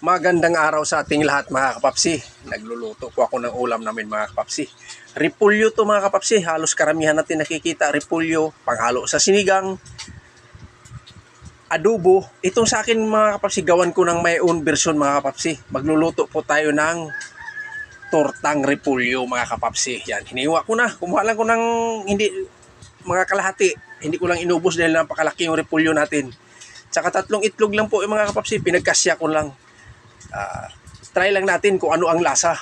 Magandang araw sa ating lahat mga kapapsi. Nagluluto po ako ng ulam namin mga kapapsi. Repolyo to mga kapapsi. Halos karamihan natin nakikita repolyo, panghalo sa sinigang, adobo. Itong sa akin mga kapapsi, gawan ko ng may own version mga kapapsi. Magluluto po tayo ng tortang repolyo mga kapapsi. Yan, hiniwa ko na. Kumuha lang ko ng hindi mga kalahati. Hindi ko lang inubos dahil napakalaki yung repolyo natin. Tsaka 3 itlog lang po yung mga kapapsi. Pinagkasya ko lang. Try lang natin kung ano ang lasa.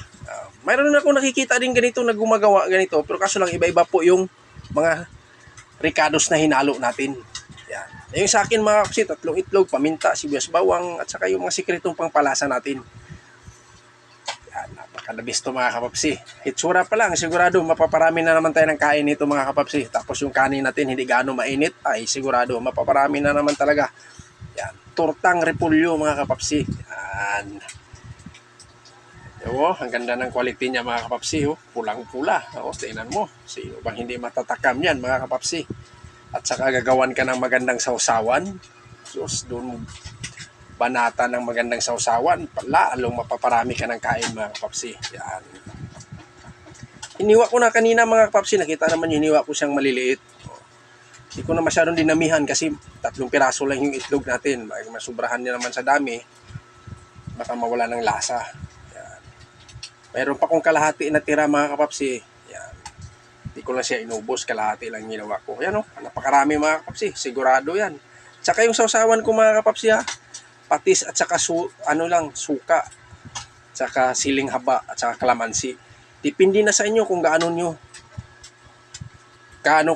Mayroon na ako nakikita din ganito na gumagawa ganito, pero kaso lang iba-iba po yung mga ricados na hinalo natin. Yan. Yung sa akin mga kapsi, 3 itlog, paminta, sibuyas bawang, at saka yung mga sikretong pangpalasa natin. Yan, napakadabis to mga kapapsi. Hitsura pa lang, sigurado mapaparami na naman tayo ng kain nito mga kapapsi. Tapos yung kanin natin hindi gaano mainit, ay sigurado mapaparami na naman talaga. Yan, tortang repolyo mga kapapsi. Yan. Oh, ang ganda ng quality niya mga kapapsi. Oh. Pulang-pula. Oh, tingnan mo. Sino bang hindi matatakam yan mga kapapsi? At saka gagawan ka ng magandang sausawan. Diyos, doon banata ng magandang sausawan. Lalong mapaparami ka ng kain mga kapapsi. Yan. Hiniwa ko na kanina mga kapapsi. Nakita naman yung hiniwa ko siyang maliliit. Hindi ko na masyadong dinamihan kasi 3 piraso lang yung itlog natin. Masubrahan niya naman sa dami. Baka mawala ng lasa. Yan. Mayroon pa kong kalahati na tira mga kapapsi. Yan. Hindi ko lang siya inubos. Kalahati lang ginawa ko. Yan o. Napakarami mga kapapsi. Sigurado yan. Tsaka yung sausawan ko mga kapapsi ha. Patis at saka suka. Tsaka siling haba at saka kalamansi. Depende na sa inyo kung gaano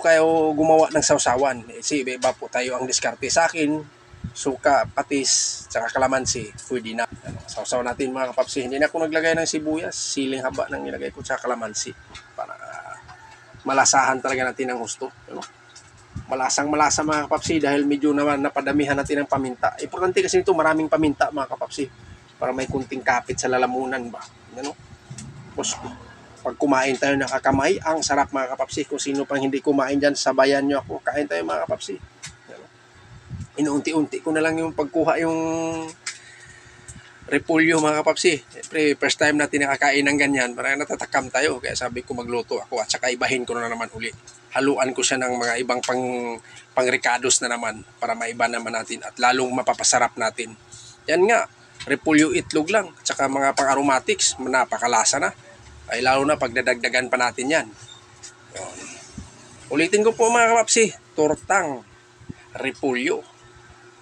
kayo gumawa ng sausawan. Kasi iba po tayo ang diskarte. Sa akin, suka, patis, tsaka kalamansi, pwede na. Sausaw natin mga kapapsi. Hindi na ako naglagay ng sibuyas, siling haba nang nilagay ko, tsaka kalamansi. Para malasahan talaga natin ang gusto. Malasang malasa mga kapapsi dahil medyo naman napadamihan natin ng paminta. Importante kasi nito maraming paminta mga kapapsi. Para may kunting kapit sa lalamunan ba. Tapos, pag kumain tayo nakakamay, ang sarap mga kapapsi. Kung sino pang hindi kumain dyan, sabayan nyo ako. Kain tayo mga kapapsi. Inuunti-unti ko na lang yung pagkuha yung repolyo mga kapapsi. Siyempre, first time natin nakakain ng ganyan. Parang natatakam tayo. Kaya sabi ko magluto ako at saka ibahin ko na naman uli. Haluan ko siya ng mga ibang pang-ricados na naman para maiba naman natin at lalong mapapasarap natin. Yan nga, repolyo itlog lang. At saka mga pang-aromatics, napakalasa na. Ay lalo na pag dadagdagan pa natin yan. Yun. Ulitin ko po mga kapapsi, tortang repolyo.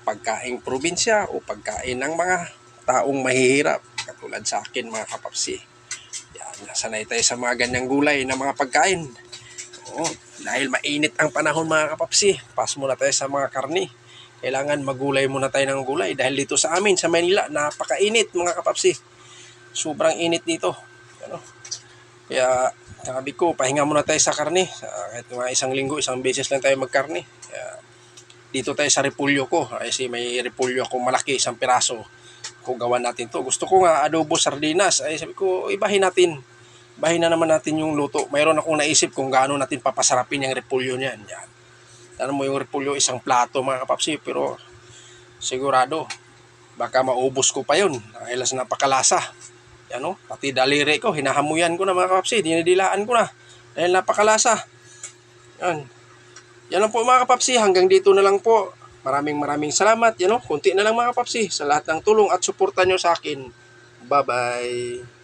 Pagkaing probinsya o pagkain ng mga taong mahihirap. Katulad sa akin mga kapapsi. Yan, nasanay tayo sa mga ganyang gulay na mga pagkain. Oo, dahil mainit ang panahon mga kapapsi, pas muna tayo sa mga karni. Kailangan magulay muna tayo ng gulay. Dahil dito sa amin, sa Manila, napakainit mga kapapsi. Sobrang init dito. Kaya sabi ko, pahinga muna tayo sa karne. Kahit mga 1 linggo, 1 beses lang tayo magkarne. Kaya, dito tayo sa repolyo ko. Kasi may repolyo akong malaki, 1 piraso. Kung gawan natin to. Gusto ko nga adobo sardinas. Ay sabi ko, ibahin natin. Ibahin na naman natin yung luto. Mayroon akong naisip kung gaano natin papasarapin yung repolyo niyan. Yan. Alam mo yung repolyo, 1 plato mga kapapsi. Pero sigurado, baka maubos ko pa yun. Dahil napakalasa. Yan o, pati daliri ko, hinahamuyan ko na mga kapapsi, dinidilaan ko na. Dahil napakalasa. Yan. Yan lang po mga kapapsi, hanggang dito na lang po. Maraming salamat. Yan o, kunti na lang mga kapapsi sa lahat ng tulong at suporta nyo sa akin. Bye-bye.